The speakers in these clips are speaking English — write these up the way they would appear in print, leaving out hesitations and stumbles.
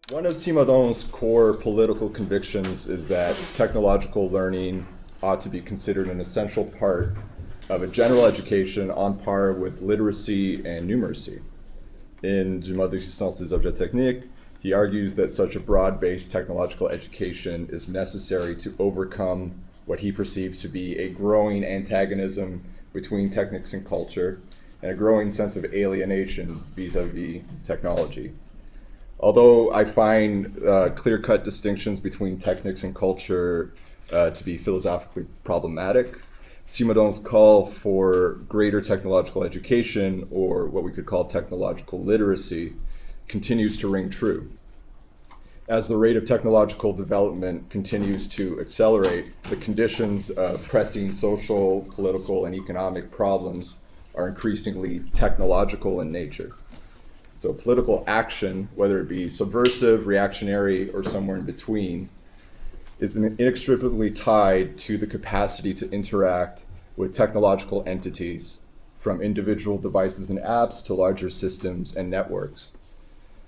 One of Simondon's core political convictions is that technological learning ought to be considered an essential part of a general education on par with literacy and numeracy. In Du mode d'existence des objets techniques, he argues that such a broad-based technological education is necessary to overcome what he perceives to be a growing antagonism between techniques and culture and a growing sense of alienation vis-a-vis technology. Although I find clear-cut distinctions between techniques and culture to be philosophically problematic, Simondon's call for greater technological education, or what we could call technological literacy, continues to ring true. As the rate of technological development continues to accelerate, the conditions of pressing social, political, and economic problems are increasingly technological in nature. So political action, whether it be subversive, reactionary, or somewhere in between, is inextricably tied to the capacity to interact with technological entities, from individual devices and apps to larger systems and networks.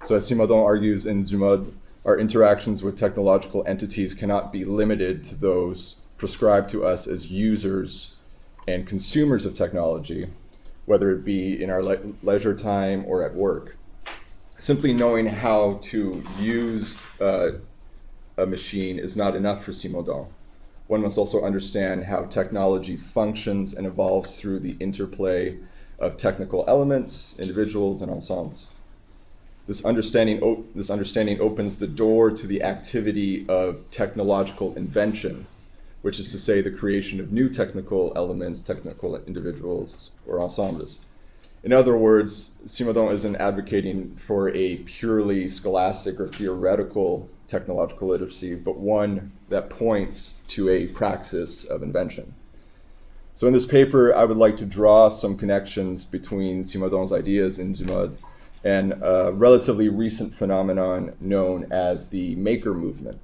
So as Simondon argues in Du mode, our interactions with technological entities cannot be limited to those prescribed to us as users and consumers of technology, whether it be in our leisure time or at work. Simply knowing how to use a machine is not enough for Simondon. One must also understand how technology functions and evolves through the interplay of technical elements, individuals, and ensembles. This understanding opens the door to the activity of technological invention, which is to say the creation of new technical elements, technical individuals, or ensembles. In other words, Simondon isn't advocating for a purely scholastic or theoretical technological literacy, but one that points to a praxis of invention. So in this paper, I would like to draw some connections between Simondon's ideas in Du mode and a relatively recent phenomenon known as the maker movement.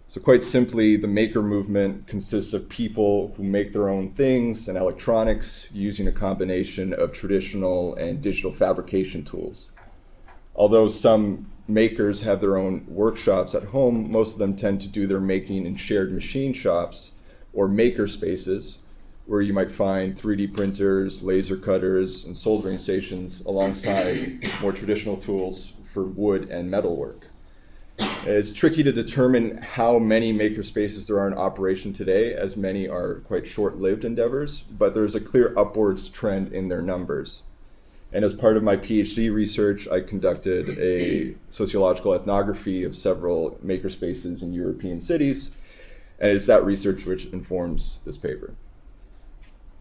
So quite simply, the maker movement consists of people who make their own things and electronics using a combination of traditional and digital fabrication tools. Although some makers have their own workshops at home, most of them tend to do their making in shared machine shops or maker spaces, where you might find 3D printers, laser cutters, and soldering stations alongside more traditional tools for wood and metal work. It's tricky to determine how many maker spaces there are in operation today, as many are quite short-lived endeavors, but there's a clear upwards trend in their numbers. And as part of my PhD research, I conducted a sociological ethnography of several maker spaces in European cities, and it's that research which informs this paper.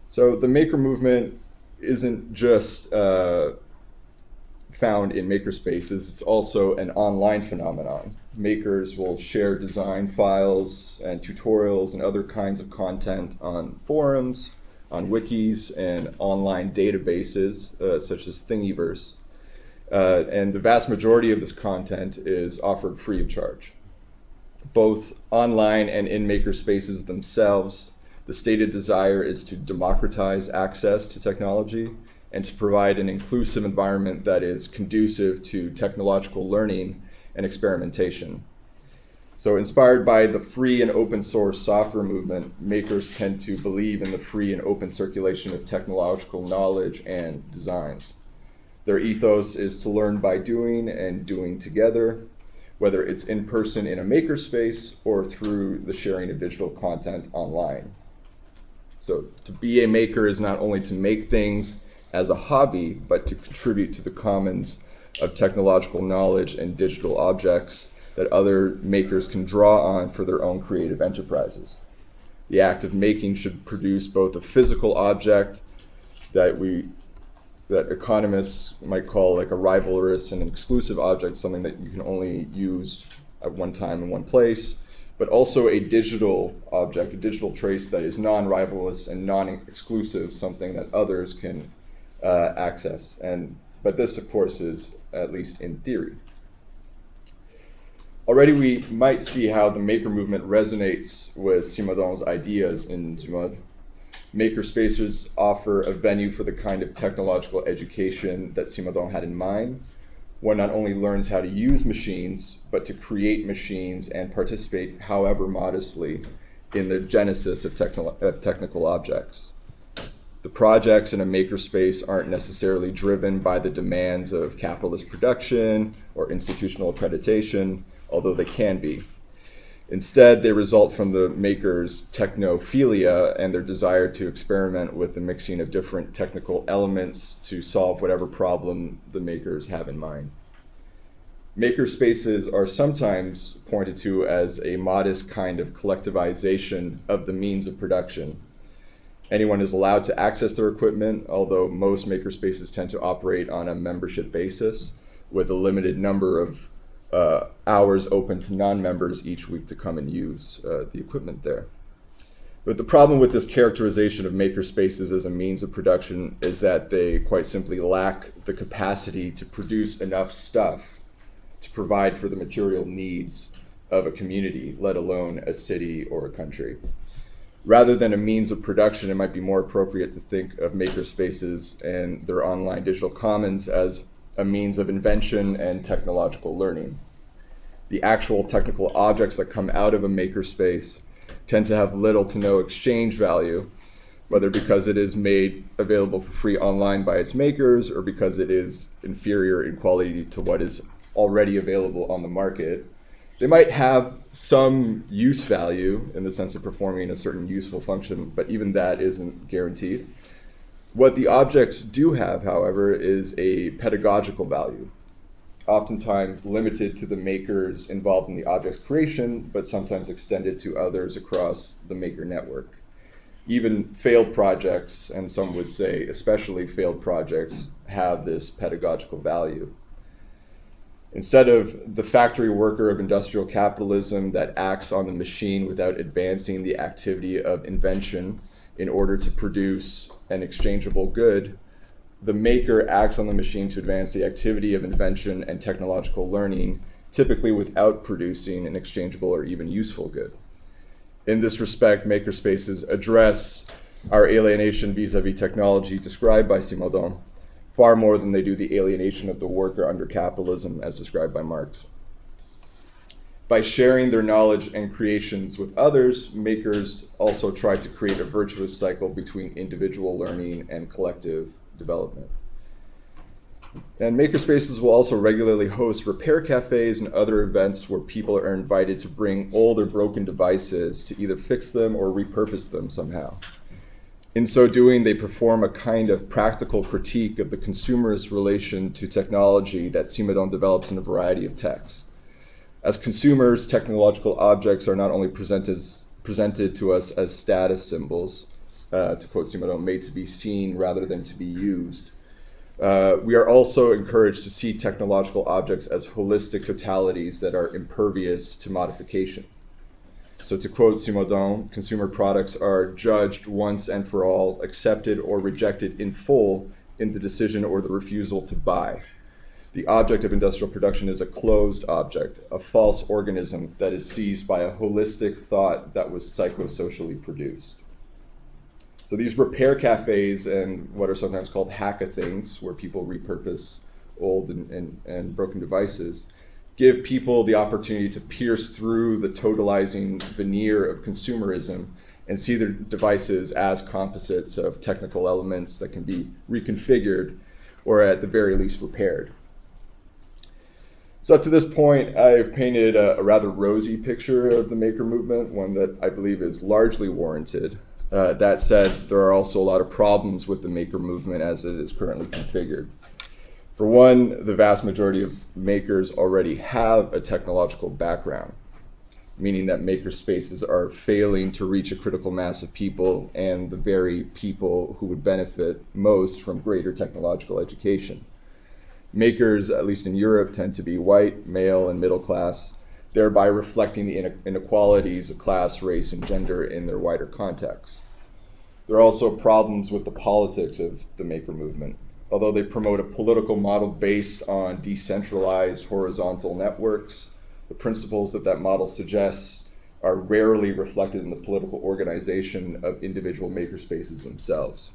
So the maker movement isn't just found in makerspaces, it's also an online phenomenon. Makers will share design files and tutorials and other kinds of content on forums, on wikis, and online databases such as Thingiverse. And the vast majority of this content is offered free of charge. Both online and in makerspaces themselves, the stated desire is to democratize access to technology and to provide an inclusive environment that is conducive to technological learning and experimentation. So inspired by the free and open source software movement, makers tend to believe in the free and open circulation of technological knowledge and designs. Their ethos is to learn by doing and doing together, whether it's in person in a makerspace or through the sharing of digital content online. So to be a maker is not only to make things as a hobby, but to contribute to the commons of technological knowledge and digital objects that other makers can draw on for their own creative enterprises. The act of making should produce both a physical object that economists might call like a rivalrous and an exclusive object, something that you can only use at one time in one place, but also a digital object, a digital trace that is non-rivalrous and non-exclusive, something that others can access. But this, of course, is at least in theory. Already we might see how the maker movement resonates with Simondon's ideas in Du Monde. Makerspaces offer a venue for the kind of technological education that Simondon had in mind. One not only learns how to use machines, but to create machines and participate, however modestly, in the genesis of technical objects. The projects in a makerspace aren't necessarily driven by the demands of capitalist production or institutional accreditation, although they can be. Instead, they result from the maker's technophilia and their desire to experiment with the mixing of different technical elements to solve whatever problem the makers have in mind. Makerspaces are sometimes pointed to as a modest kind of collectivization of the means of production. Anyone is allowed to access their equipment, although most makerspaces tend to operate on a membership basis with a limited number of hours open to non-members each week to come and use the equipment there. But the problem with this characterization of makerspaces as a means of production is that they quite simply lack the capacity to produce enough stuff to provide for the material needs of a community, let alone a city or a country. Rather than a means of production, it might be more appropriate to think of makerspaces and their online digital commons as a means of invention and technological learning. The actual technical objects that come out of a makerspace tend to have little to no exchange value, whether because it is made available for free online by its makers or because it is inferior in quality to what is already available on the market. They might have some use value in the sense of performing a certain useful function, but even that isn't guaranteed. What the objects do have, however, is a pedagogical value, oftentimes limited to the makers involved in the object's creation, but sometimes extended to others across the maker network. Even failed projects, and some would say especially failed projects, have this pedagogical value. Instead of the factory worker of industrial capitalism that acts on the machine without advancing the activity of invention in order to produce an exchangeable good, the maker acts on the machine to advance the activity of invention and technological learning, typically without producing an exchangeable or even useful good. In this respect, makerspaces address our alienation vis-a-vis technology described by Simondon far more than they do the alienation of the worker under capitalism as described by Marx. By sharing their knowledge and creations with others, makers also try to create a virtuous cycle between individual learning and collective development. And makerspaces will also regularly host repair cafes and other events where people are invited to bring old or broken devices to either fix them or repurpose them somehow. In so doing, they perform a kind of practical critique of the consumerist relation to technology that Simondon develops in a variety of texts. As consumers, technological objects are not only presented to us as status symbols, to quote Simondon, made to be seen rather than to be used. We are also encouraged to see technological objects as holistic totalities that are impervious to modification. So to quote Simondon, consumer products are judged once and for all, accepted or rejected in full in the decision or the refusal to buy. The object of industrial production is a closed object, a false organism that is seized by a holistic thought that was psychosocially produced. So these repair cafes and what are sometimes called hackathons, where people repurpose old and broken devices, give people the opportunity to pierce through the totalizing veneer of consumerism and see their devices as composites of technical elements that can be reconfigured or at the very least repaired. So up to this point, I've painted a rather rosy picture of the maker movement, one that I believe is largely warranted. That said, there are also a lot of problems with the maker movement as it is currently configured. For one, the vast majority of makers already have a technological background, meaning that maker spaces are failing to reach a critical mass of people and the very people who would benefit most from greater technological education. Makers, at least in Europe, tend to be white, male, and middle class, thereby reflecting the inequalities of class, race, and gender in their wider context. There are also problems with the politics of the maker movement. Although they promote a political model based on decentralized horizontal networks, The principles that model suggests are rarely reflected in the political organization of individual makerspaces themselves.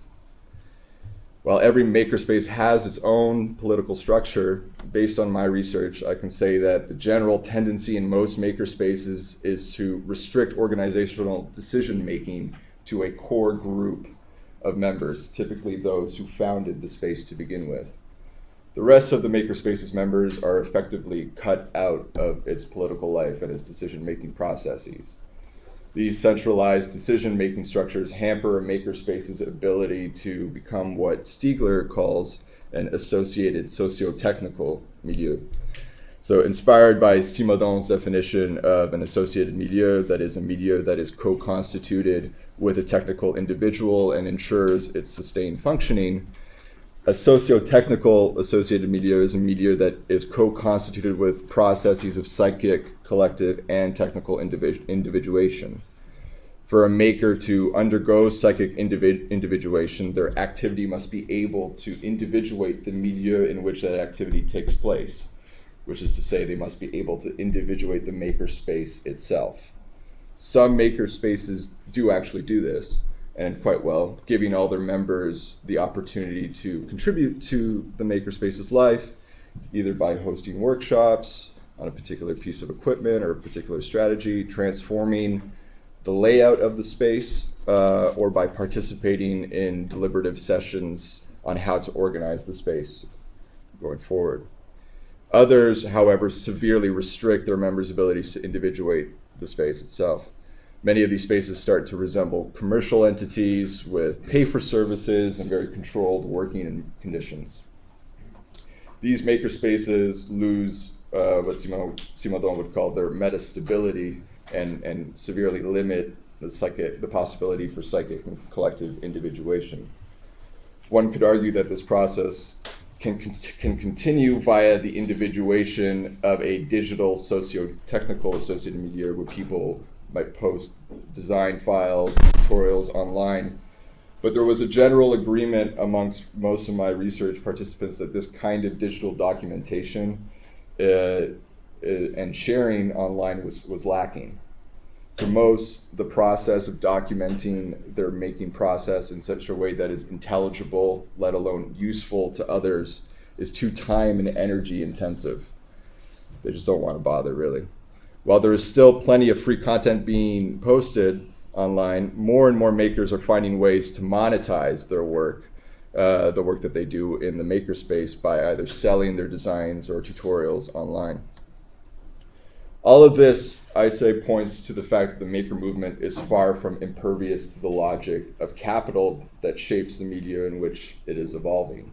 While every makerspace has its own political structure, based on my research, I can say that the general tendency in most makerspaces is to restrict organizational decision-making to a core group of members, typically those who founded the space to begin with. The rest of the makerspace's members are effectively cut out of its political life and its decision-making processes. These centralized decision-making structures hamper a makerspace's ability to become what Stiegler calls an associated sociotechnical milieu. So inspired by Simondon's definition of an associated milieu, that is a milieu that is co-constituted with a technical individual and ensures its sustained functioning, a sociotechnical associated milieu is a milieu that is co-constituted with processes of psychic, collective, and technical individuation. For a maker to undergo psychic individuation, their activity must be able to individuate the milieu in which that activity takes place, which is to say they must be able to individuate the makerspace itself. Some makerspaces do actually do this, and quite well, giving all their members the opportunity to contribute to the makerspace's life, either by hosting workshops on a particular piece of equipment or a particular strategy, transforming the layout of the space, or by participating in deliberative sessions on how to organize the space going forward. Others, however, severely restrict their members' abilities to individuate the space itself. Many of these spaces start to resemble commercial entities with pay-for-services and very controlled working conditions. These makerspaces lose what Simondon would call their metastability and severely limit the possibility for psychic and collective individuation. One could argue that this process can continue via the individuation of a digital socio-technical associated milieu where people might post design files, tutorials online. But there was a general agreement amongst most of my research participants that this kind of digital documentation and sharing online was lacking. For most, the process of documenting their making process in such a way that is intelligible, let alone useful to others, is too time and energy intensive. They just don't want to bother, really. While there is still plenty of free content being posted online, more and more makers are finding ways to monetize their work, the work that they do in the makerspace, by either selling their designs or tutorials online. All of this, I say, points to the fact that the maker movement is far from impervious to the logic of capital that shapes the media in which it is evolving.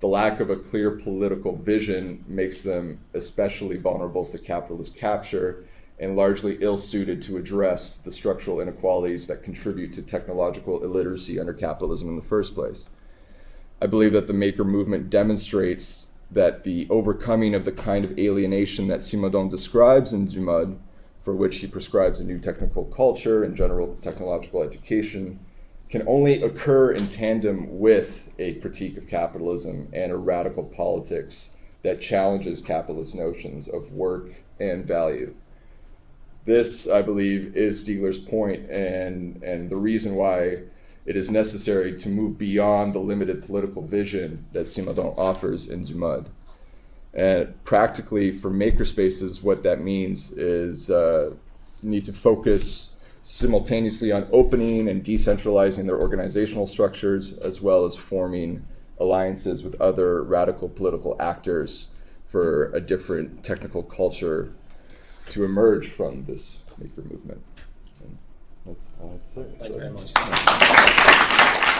The lack of a clear political vision makes them especially vulnerable to capitalist capture and largely ill-suited to address the structural inequalities that contribute to technological illiteracy under capitalism in the first place. I believe that the maker movement demonstrates that the overcoming of the kind of alienation that Simondon describes in Du Mode, for which he prescribes a new technical culture and general technological education, can only occur in tandem with a critique of capitalism and a radical politics that challenges capitalist notions of work and value. This, I believe, is Stiegler's point and the reason why it is necessary to move beyond the limited political vision that Simondon offers in Du Mode. And practically for makerspaces, what that means is you need to focus simultaneously on opening and decentralizing their organizational structures, as well as forming alliances with other radical political actors for a different technical culture to emerge from this maker movement. And that's all I have to say. Thank you very much.